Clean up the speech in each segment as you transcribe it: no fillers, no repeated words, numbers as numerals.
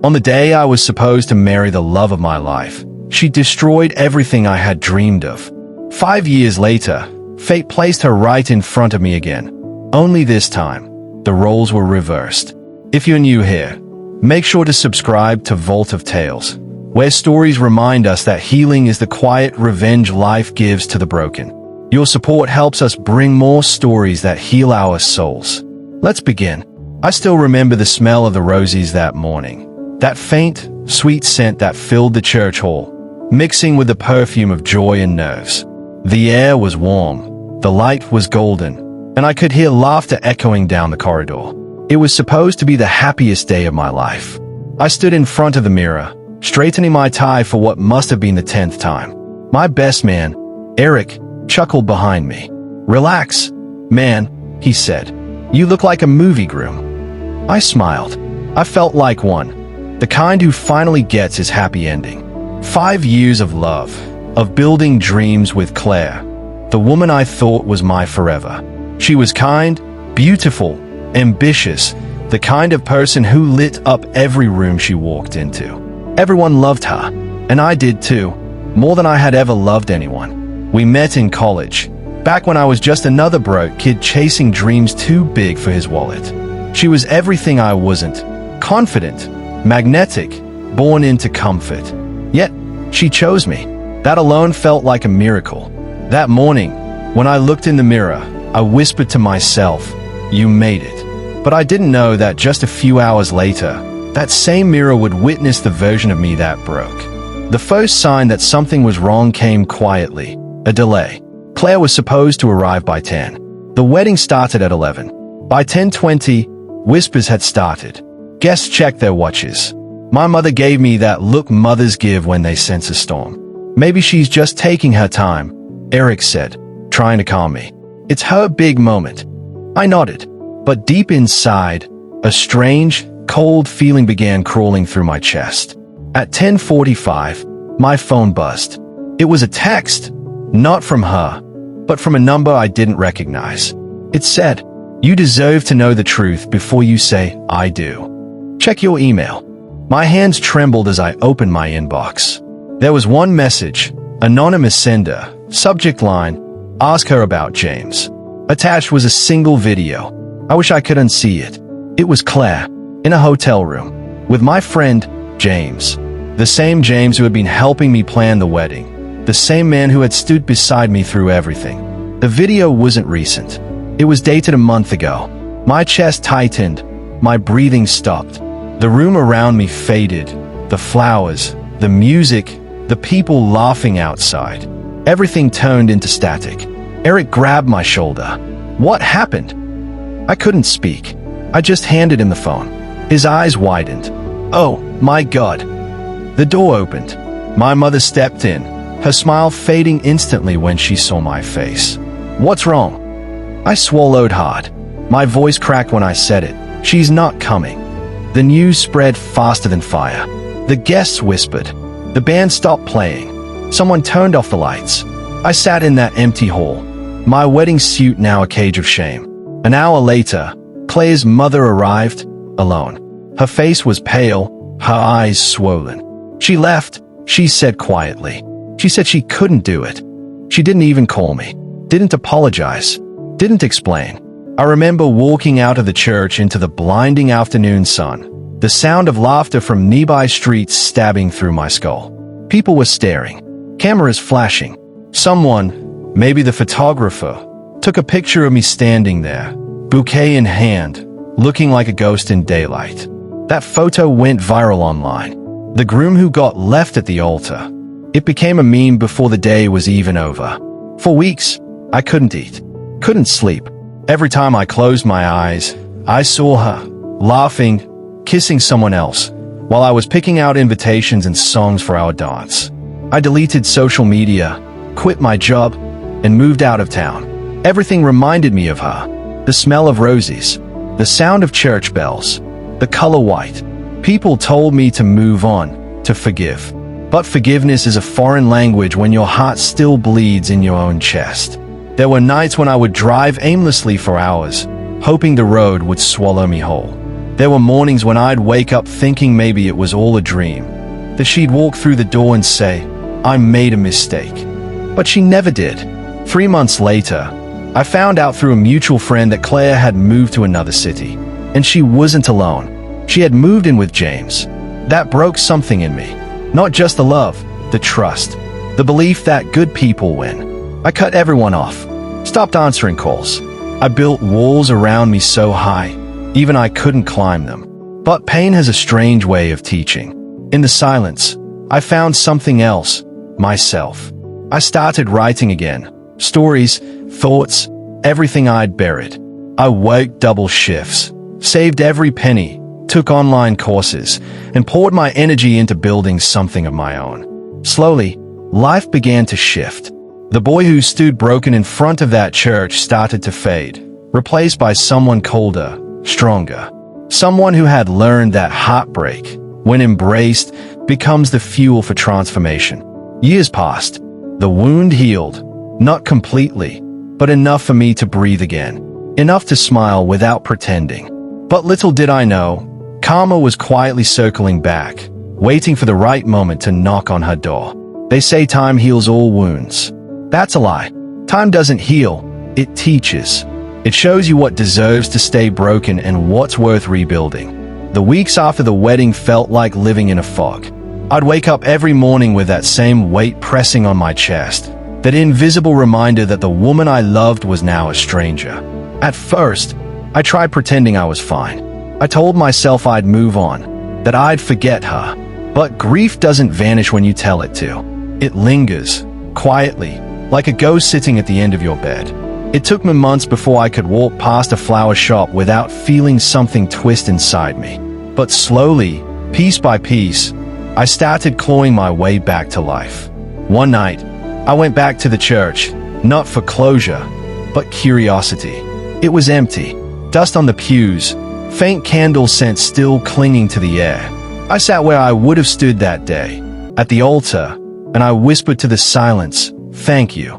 On the day I was supposed to marry the love of my life, she destroyed everything I had dreamed of. 5 years later, fate placed her right in front of me again. Only this time, the roles were reversed. If you're new here, make sure to subscribe to Vault of Tales, where stories remind us that healing is the quiet revenge life gives to the broken. Your support helps us bring more stories that heal our souls. Let's begin. I still remember the smell of the roses that morning. That faint, sweet scent that filled the church hall, mixing with the perfume of joy and nerves. The air was warm, the light was golden, and I could hear laughter echoing down the corridor. It was supposed to be the happiest day of my life. I stood in front of the mirror, straightening my tie for what must have been the 10th time. My best man, Eric, chuckled behind me. "Relax, man," he said. "You look like a movie groom." I smiled. I felt like one, the kind who finally gets his happy ending. 5 years of love, of building dreams with Claire, the woman I thought was my forever. She was kind, beautiful, ambitious, the kind of person who lit up every room she walked into. Everyone loved her, and I did too, more than I had ever loved anyone. We met in college, back when I was just another broke kid chasing dreams too big for his wallet. She was everything I wasn't: confident, magnetic, born into comfort. Yet, she chose me. That alone felt like a miracle. That morning, when I looked in the mirror, I whispered to myself, "You made it." But I didn't know that just a few hours later, that same mirror would witness the version of me that broke. The first sign that something was wrong came quietly: a delay. Claire was supposed to arrive by 10. The wedding started at 11. By 10:20, whispers had started. Guests checked their watches. My mother gave me that look mothers give when they sense a storm. "Maybe she's just taking her time," Eric said, trying to calm me. "It's her big moment." I nodded, but deep inside, a strange, cold feeling began crawling through my chest. At 10:45, my phone buzzed. It was a text, not from her, but from a number I didn't recognize. It said, "You deserve to know the truth before you say, 'I do.' Check your email." My hands trembled as I opened my inbox. There was one message, anonymous sender, subject line, "Ask her about James." Attached was a single video. I wish I could unsee it. It was Claire, in a hotel room, with my friend, James. The same James who had been helping me plan the wedding. The same man who had stood beside me through everything. The video wasn't recent. It was dated a month ago. My chest tightened. My breathing stopped. The room around me faded. The flowers, the music, the people laughing outside. Everything turned into static. Eric grabbed my shoulder. "What happened?" I couldn't speak. I just handed him the phone. His eyes widened. "Oh, my God." The door opened. My mother stepped in, her smile fading instantly when she saw my face. "What's wrong?" I swallowed hard. My voice cracked when I said it. "She's not coming." The news spread faster than fire. The guests whispered. The band stopped playing. Someone turned off the lights. I sat in that empty hall, my wedding suit now a cage of shame. An hour later, Claire's mother arrived, alone. Her face was pale, her eyes swollen. "She left," she said quietly. She said she couldn't do it. She didn't even call me, didn't apologize, didn't explain. I remember walking out of the church into the blinding afternoon sun, the sound of laughter from nearby streets stabbing through my skull. People were staring, cameras flashing. Someone, maybe the photographer, took a picture of me standing there, bouquet in hand, looking like a ghost in daylight. That photo went viral online. The groom who got left at the altar. It became a meme before the day was even over. For weeks, I couldn't eat, couldn't sleep. Every time I closed my eyes, I saw her, laughing, kissing someone else, while I was picking out invitations and songs for our dance. I deleted social media, quit my job, and moved out of town. Everything reminded me of her. The smell of roses, the sound of church bells, the color white. People told me to move on, to forgive. But forgiveness is a foreign language when your heart still bleeds in your own chest. There were nights when I would drive aimlessly for hours, hoping the road would swallow me whole. There were mornings when I'd wake up thinking maybe it was all a dream, that she'd walk through the door and say, "I made a mistake." But she never did. 3 months later, I found out through a mutual friend that Claire had moved to another city, and she wasn't alone. She had moved in with James. That broke something in me. Not just the love, the trust, the belief that good people win. I cut everyone off, stopped answering calls. I built walls around me so high, even I couldn't climb them. But pain has a strange way of teaching. In the silence, I found something else, myself. I started writing again. Stories, thoughts, everything I'd buried. I worked double shifts, saved every penny, took online courses, and poured my energy into building something of my own. Slowly, life began to shift. The boy who stood broken in front of that church started to fade, replaced by someone colder, stronger. Someone who had learned that heartbreak, when embraced, becomes the fuel for transformation. Years passed. The wound healed, not completely, but enough for me to breathe again. Enough to smile without pretending. But little did I know, karma was quietly circling back, waiting for the right moment to knock on her door. They say time heals all wounds. That's a lie. Time doesn't heal, it teaches. It shows you what deserves to stay broken and what's worth rebuilding. The weeks after the wedding felt like living in a fog. I'd wake up every morning with that same weight pressing on my chest, that invisible reminder that the woman I loved was now a stranger. At first, I tried pretending I was fine. I told myself I'd move on, that I'd forget her. But grief doesn't vanish when you tell it to. It lingers, quietly, like a ghost sitting at the end of your bed. It took me months before I could walk past a flower shop without feeling something twist inside me. But slowly, piece by piece, I started clawing my way back to life. One night, I went back to the church, not for closure, but curiosity. It was empty, dust on the pews, faint candle scent still clinging to the air. I sat where I would have stood that day, at the altar, and I whispered to the silence, "Thank you."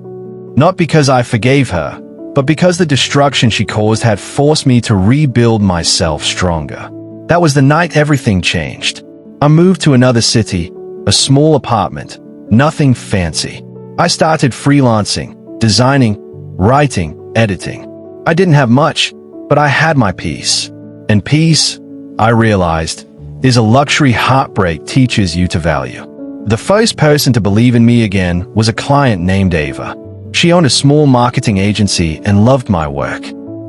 Not because I forgave her, but because the destruction she caused had forced me to rebuild myself stronger. That was the night everything changed. I moved to another city, a small apartment, nothing fancy. I started freelancing, designing, writing, editing. I didn't have much, but I had my peace. And peace, I realized, is a luxury heartbreak teaches you to value. The first person to believe in me again was a client named Ava. She owned a small marketing agency and loved my work.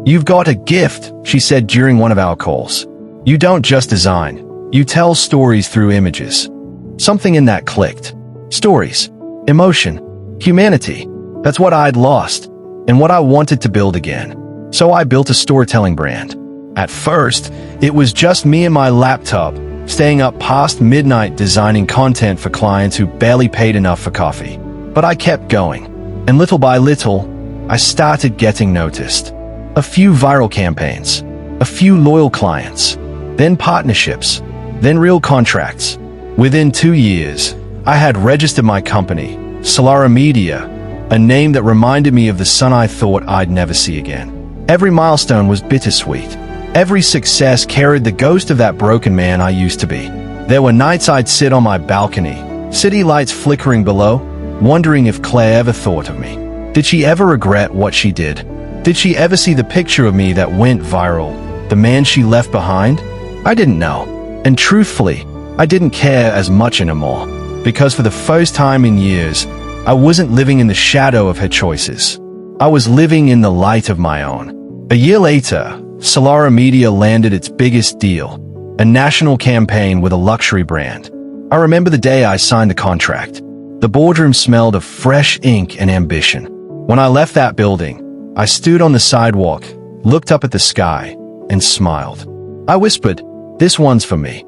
"You've got a gift," she said during one of our calls. "You don't just design, you tell stories through images." Something in that clicked. Stories, emotion, humanity. That's what I'd lost, and what I wanted to build again. So I built a storytelling brand. At first, it was just me and my laptop, staying up past midnight designing content for clients who barely paid enough for coffee. But I kept going, and little by little, I started getting noticed. A few viral campaigns, a few loyal clients, then partnerships, then real contracts. Within 2 years, I had registered my company, Solara Media, a name that reminded me of the son I thought I'd never see again. Every milestone was bittersweet. Every success carried the ghost of that broken man I used to be. There were nights I'd sit on my balcony, city lights flickering below, wondering if Claire ever thought of me. Did she ever regret what she did? Did she ever see the picture of me that went viral, the man she left behind? I didn't know. And truthfully, I didn't care as much anymore, because for the first time in years, I wasn't living in the shadow of her choices. I was living in the light of my own. A year later, Solara Media landed its biggest deal, a national campaign with a luxury brand. I remember the day I signed the contract. The boardroom smelled of fresh ink and ambition. When I left that building, I stood on the sidewalk, looked up at the sky, and smiled. I whispered, "This one's for me."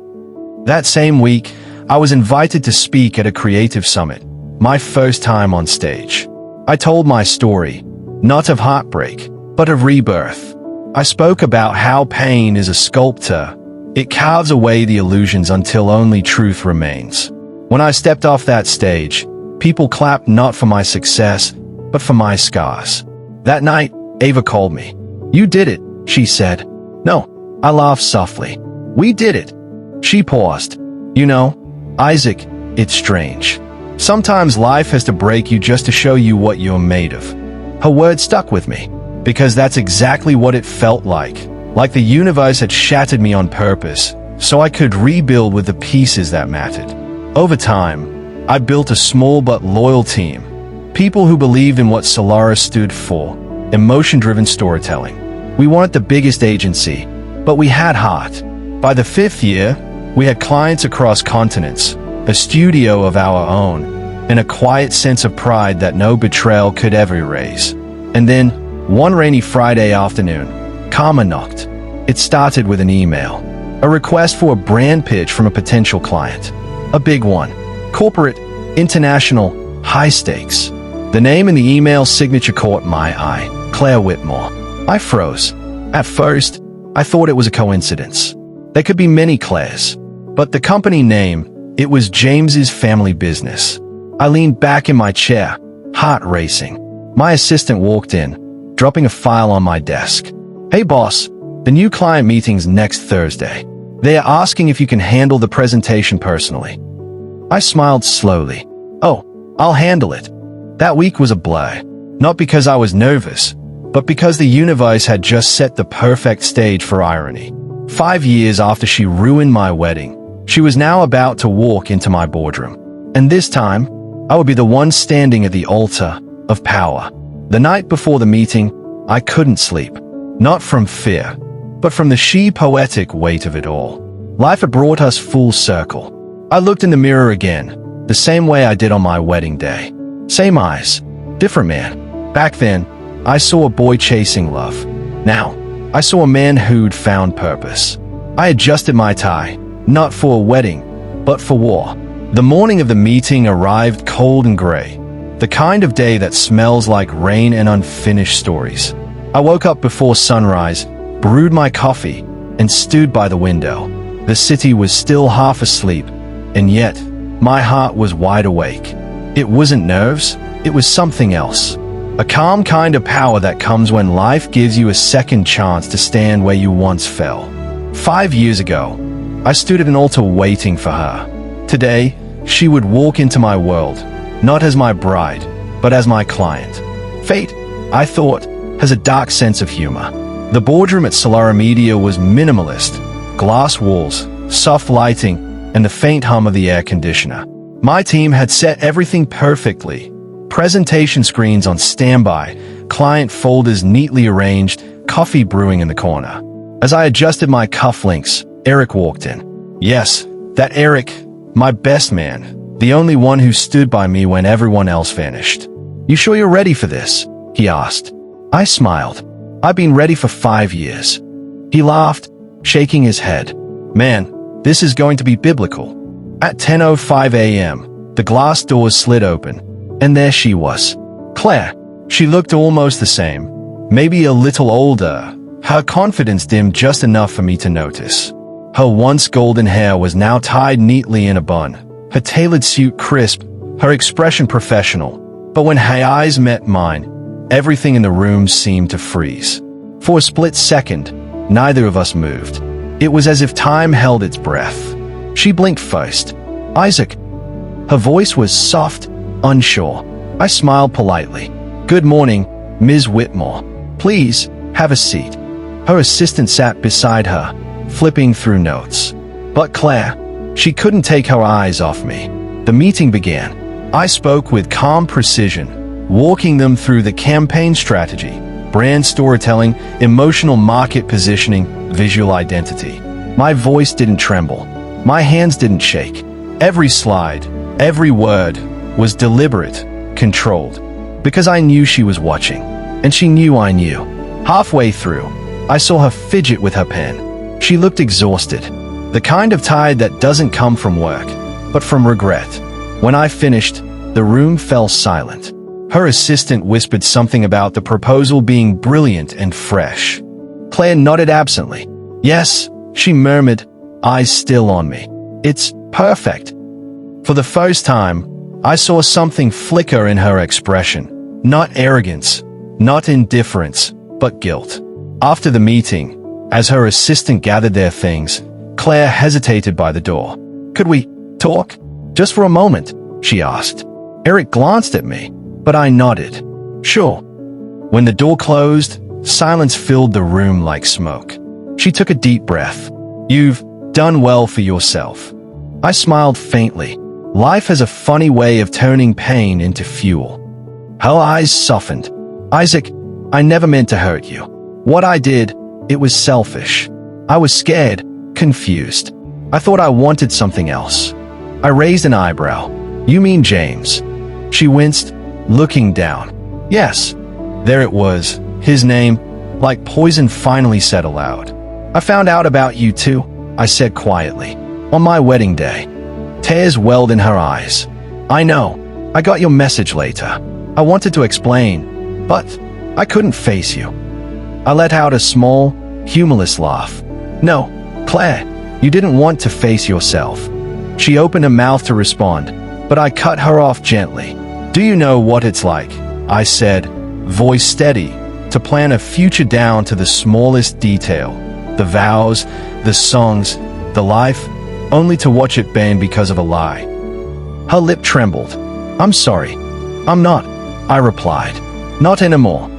That same week, I was invited to speak at a creative summit, my first time on stage. I told my story, not of heartbreak, but of rebirth. I spoke about how pain is a sculptor. It carves away the illusions until only truth remains. When I stepped off that stage, people clapped not for my success, but for my scars. That night, Ava called me. "You did it," she said. "No," I laughed softly. We did it. She paused. You know, Isaac, it's strange. Sometimes life has to break you just to show you what you're made of. Her words stuck with me, because that's exactly what it felt like the universe had shattered me on purpose, so I could rebuild with the pieces that mattered. Over time, I built a small but loyal team. People who believed in what Solaris stood for, emotion-driven storytelling. We weren't the biggest agency, but we had heart. By the 5th year, we had clients across continents, a studio of our own, and a quiet sense of pride that no betrayal could ever erase. And then, one rainy Friday afternoon, karma knocked. It started with an email, a request for a brand pitch from a potential client. A big one. Corporate, international, high stakes. The name in the email signature caught my eye. Claire Whitmore. I froze. At first, I thought it was a coincidence. There could be many Claires. But the company name, it was James's family business. I leaned back in my chair, heart racing. My assistant walked in, dropping a file on my desk. Hey boss, the new client meeting's next Thursday. They are asking if you can handle the presentation personally. I smiled slowly. Oh, I'll handle it. That week was a blur. Not because I was nervous, but because the universe had just set the perfect stage for irony. 5 years after she ruined my wedding, she was now about to walk into my boardroom. And this time, I would be the one standing at the altar of power. The night before the meeting, I couldn't sleep. Not from fear, but from the sheer poetic weight of it all. Life had brought us full circle. I looked in the mirror again, the same way I did on my wedding day. Same eyes, different man. Back then, I saw a boy chasing love. Now, I saw a man who'd found purpose. I adjusted my tie, not for a wedding, but for war. The morning of the meeting arrived cold and gray, the kind of day that smells like rain and unfinished stories. I woke up before sunrise, brewed my coffee, and stood by the window. The city was still half asleep, and yet, my heart was wide awake. It wasn't nerves, it was something else. A calm kind of power that comes when life gives you a second chance to stand where you once fell. 5 years ago, I stood at an altar waiting for her. Today, she would walk into my world, not as my bride, but as my client. Fate, I thought, has a dark sense of humor. The boardroom at Solara Media was minimalist. Glass walls, soft lighting, and the faint hum of the air conditioner. My team had set everything perfectly. Presentation screens on standby, client folders neatly arranged, coffee brewing in the corner. As I adjusted my cufflinks, Eric walked in. Yes, that Eric, my best man, the only one who stood by me when everyone else vanished. You sure you're ready for this? He asked. I smiled. I've been ready for 5 years. He laughed, shaking his head. Man, this is going to be biblical. At 10:05 a.m., the glass doors slid open, and there she was. Claire. She looked almost the same, maybe a little older. Her confidence dimmed just enough for me to notice. Her once golden hair was now tied neatly in a bun, her tailored suit crisp, her expression professional. But when her eyes met mine, everything in the room seemed to freeze. For a split second, neither of us moved. It was as if time held its breath. She blinked first. Isaac. Her voice was soft, unsure. I smiled politely. Good morning, Ms. Whitmore. Please, have a seat. Her assistant sat beside her, flipping through notes. But Claire, she couldn't take her eyes off me. The meeting began. I spoke with calm precision, walking them through the campaign strategy, brand storytelling, emotional market positioning, visual identity. My voice didn't tremble. My hands didn't shake. Every slide, every word was deliberate, controlled, because I knew she was watching, and she knew I knew. Halfway through, I saw her fidget with her pen. She looked exhausted, the kind of tired that doesn't come from work, but from regret. When I finished, the room fell silent. Her assistant whispered something about the proposal being brilliant and fresh. Claire nodded absently. Yes, she murmured, eyes still on me. It's perfect. For the first time, I saw something flicker in her expression. Not arrogance, not indifference, but guilt. After the meeting, as her assistant gathered their things, Claire hesitated by the door. "Could we talk? Just for a moment?" she asked. Eric glanced at me, but I nodded. "Sure." When the door closed, silence filled the room like smoke. She took a deep breath. "You've done well for yourself." I smiled faintly. Life has a funny way of turning pain into fuel. Her eyes softened. "Isaac, I never meant to hurt you. What I did, it was selfish. I was scared, confused. I thought I wanted something else." I raised an eyebrow. "You mean James?" She winced, looking down. "Yes." There it was, his name, like poison finally said aloud. "I found out about you too," I said quietly. "On my wedding day." Tears welled in her eyes. "I know. I got your message later. I wanted to explain, but I couldn't face you." I let out a small, humorless laugh. "No, Claire, you didn't want to face yourself." She opened her mouth to respond, but I cut her off gently. "Do you know what it's like?" I said, voice steady, "to plan a future down to the smallest detail. The vows, the songs, the life, only to watch it bend because of a lie." Her lip trembled. "I'm sorry. I'm not," I replied. "Not anymore."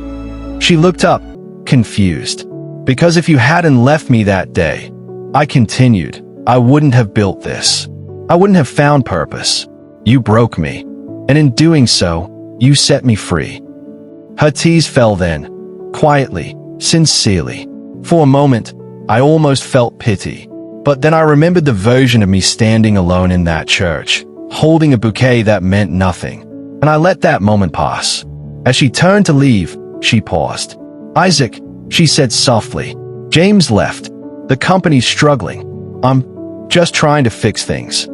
She looked up, confused. "Because if you hadn't left me that day," I continued, "I wouldn't have built this. I wouldn't have found purpose. You broke me, and in doing so, you set me free." Her tears fell then, quietly, sincerely. For a moment, I almost felt pity. But then I remembered the version of me standing alone in that church, holding a bouquet that meant nothing, and I let that moment pass. As she turned to leave, she paused. "Isaac," she said softly, "James left. The company's struggling. I'm just trying to fix things."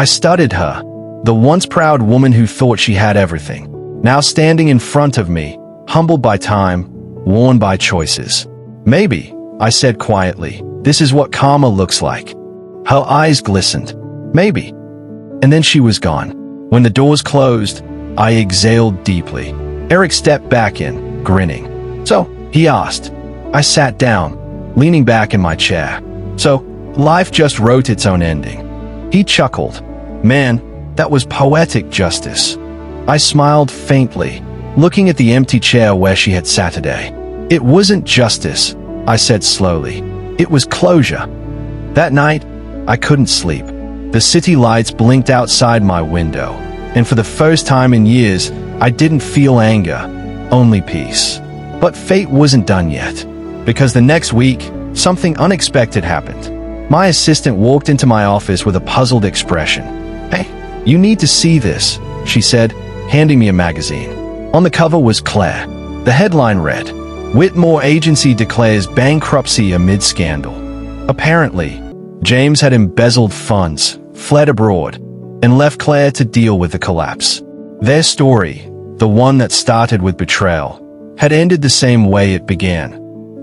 I studied her, the once proud woman who thought she had everything, now standing in front of me, humbled by time, worn by choices. "Maybe," I said quietly, "this is what karma looks like." Her eyes glistened. "Maybe." And then she was gone. When the doors closed, I exhaled deeply. Eric stepped back in, grinning. "So," he asked. I sat down, leaning back in my chair. "So, life just wrote its own ending." He chuckled. "Man, that was poetic justice." I smiled faintly, looking at the empty chair where she had sat today. "It wasn't justice," I said slowly. "It was closure." That night, I couldn't sleep. The city lights blinked outside my window, and for the first time in years, I didn't feel anger, only peace. But fate wasn't done yet, because the next week, something unexpected happened. My assistant walked into my office with a puzzled expression. "Hey, you need to see this," she said, handing me a magazine. On the cover was Claire. The headline read, "Whitmore Agency declares bankruptcy amid scandal." Apparently, James had embezzled funds, fled abroad, and left Claire to deal with the collapse. Their story, the one that started with betrayal, had ended the same way it began,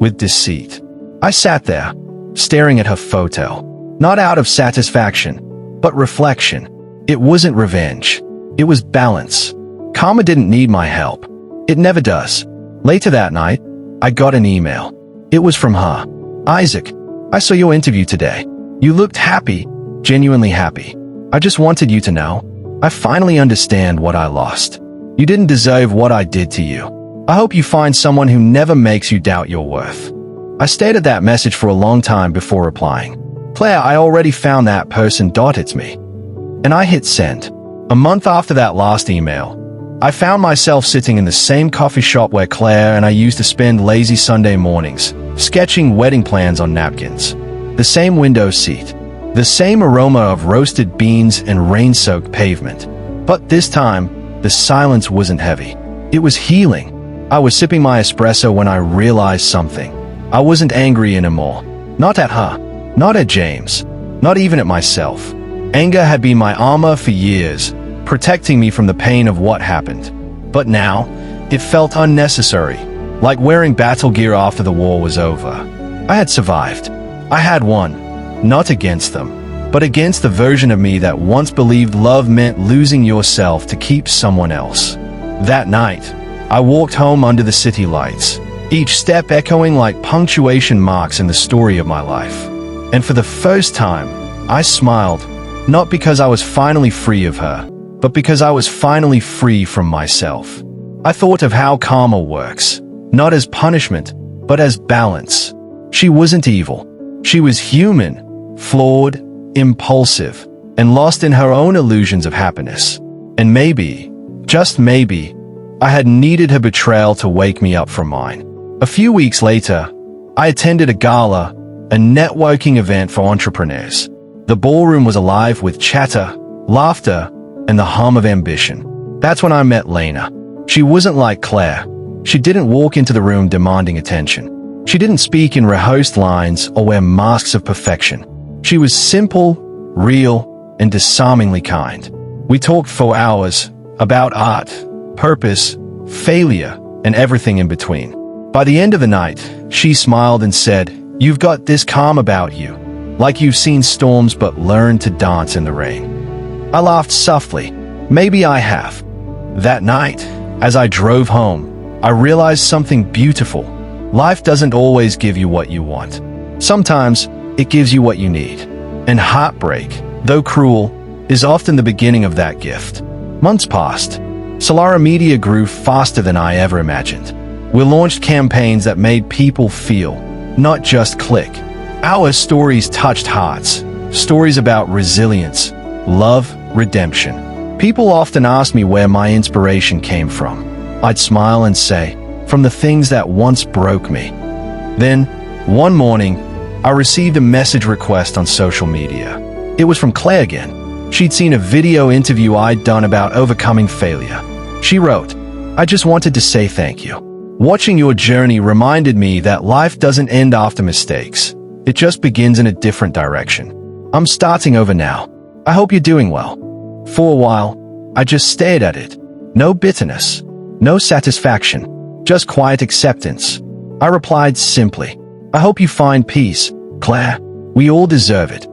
with deceit. I sat there, staring at her photo, not out of satisfaction, but reflection. It wasn't revenge. It was balance. Karma didn't need my help. It never does. Later that night, I got an email. It was from her. "Isaac, I saw your interview today. You looked happy, genuinely happy. I just wanted you to know. I finally understand what I lost. You didn't deserve what I did to you. I hope you find someone who never makes you doubt your worth." I stared at that message for a long time before replying. "Claire, I already found that person. It's me." And I hit send. A month after that last email, I found myself sitting in the same coffee shop where Claire and I used to spend lazy Sunday mornings, sketching wedding plans on napkins. The same window seat. The same aroma of roasted beans and rain-soaked pavement. But this time, the silence wasn't heavy. It was healing. I was sipping my espresso when I realized something. I wasn't angry anymore. Not at her. Not at James. Not even at myself. Anger had been my armor for years, protecting me from the pain of what happened. But now, it felt unnecessary, like wearing battle gear after the war was over. I had survived. I had won. Not against them, but against the version of me that once believed love meant losing yourself to keep someone else. That night, I walked home under the city lights, each step echoing like punctuation marks in the story of my life. And for the first time, I smiled, not because I was finally free of her, but because I was finally free from myself. I thought of how karma works, not as punishment, but as balance. She wasn't evil. She was human, flawed, impulsive, and lost in her own illusions of happiness. And maybe, just maybe, I had needed her betrayal to wake me up from mine. A few weeks later, I attended a gala, a networking event for entrepreneurs. The ballroom was alive with chatter, laughter, and the hum of ambition. That's when I met Lena. She wasn't like Claire. She didn't walk into the room demanding attention. She didn't speak in rehearsed lines or wear masks of perfection. She was simple, real, and disarmingly kind. We talked for hours about art, purpose, failure, and everything in between. By the end of the night, she smiled and said, "You've got this calm about you, like you've seen storms but learned to dance in the rain." I laughed softly. Maybe I have. That night, as I drove home, I realized something beautiful. Life doesn't always give you what you want. Sometimes, it gives you what you need. And heartbreak, though cruel, is often the beginning of that gift. Months passed. Solara Media grew faster than I ever imagined. We launched campaigns that made people feel, not just click. Our stories touched hearts, stories about resilience, love, redemption. People often ask me where my inspiration came from. I'd smile and say, from the things that once broke me. Then, one morning, I received a message request on social media. It was from Claire again. She'd seen a video interview I'd done about overcoming failure. She wrote, "I just wanted to say thank you. Watching your journey reminded me that life doesn't end after mistakes. It just begins in a different direction. I'm starting over now. I hope you're doing well." For a while, I just stared at it. No bitterness, no satisfaction, just quiet acceptance. I replied simply, "I hope you find peace, Claire. We all deserve it."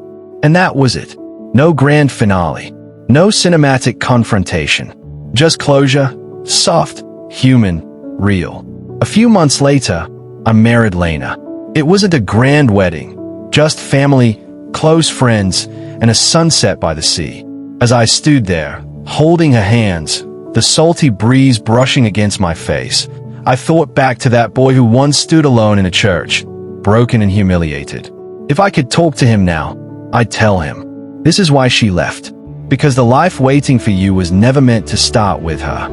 And that was it. No grand finale, no cinematic confrontation, just closure, soft, human, real. A few months later, I married Lena. It wasn't a grand wedding, just family, close friends, and a sunset by the sea. As I stood there, holding her hands, the salty breeze brushing against my face, I thought back to that boy who once stood alone in a church, broken and humiliated. If I could talk to him now, I'd tell him, this is why she left. Because the life waiting for you was never meant to start with her.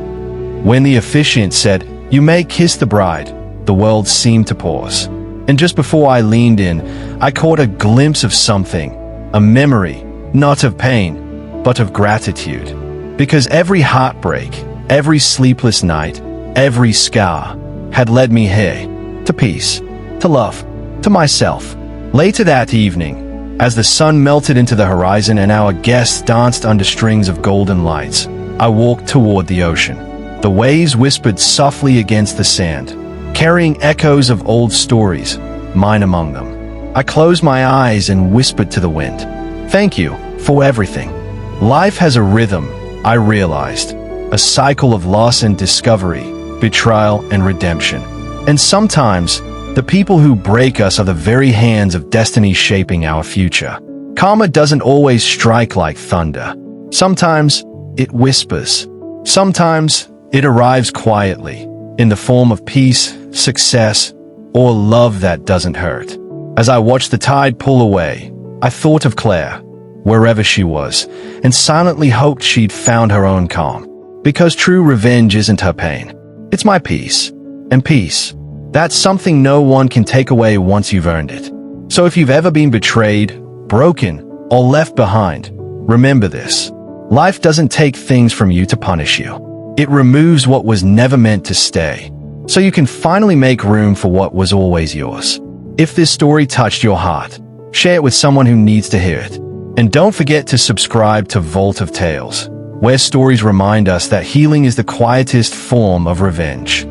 When the officiant said, "You may kiss the bride," the world seemed to pause. And just before I leaned in, I caught a glimpse of something, a memory, not of pain, but of gratitude. Because every heartbreak, every sleepless night, every scar had led me here, to peace, to love, to myself. Later that evening, as the sun melted into the horizon and our guests danced under strings of golden lights, I walked toward the ocean. The waves whispered softly against the sand, carrying echoes of old stories, mine among them. I closed my eyes and whispered to the wind, "Thank you for everything." Life has a rhythm, I realized, a cycle of loss and discovery, betrayal and redemption. And sometimes, the people who break us are the very hands of destiny shaping our future. Karma doesn't always strike like thunder. Sometimes, it whispers. Sometimes, it arrives quietly, in the form of peace, success, or love that doesn't hurt. As I watched the tide pull away, I thought of Claire, wherever she was, and silently hoped she'd found her own calm. Because true revenge isn't her pain. It's my peace. And peace, that's something no one can take away once you've earned it. So if you've ever been betrayed, broken, or left behind, remember this. Life doesn't take things from you to punish you. It removes what was never meant to stay, so you can finally make room for what was always yours. If this story touched your heart, share it with someone who needs to hear it. And don't forget to subscribe to Vault of Tales, where stories remind us that healing is the quietest form of revenge.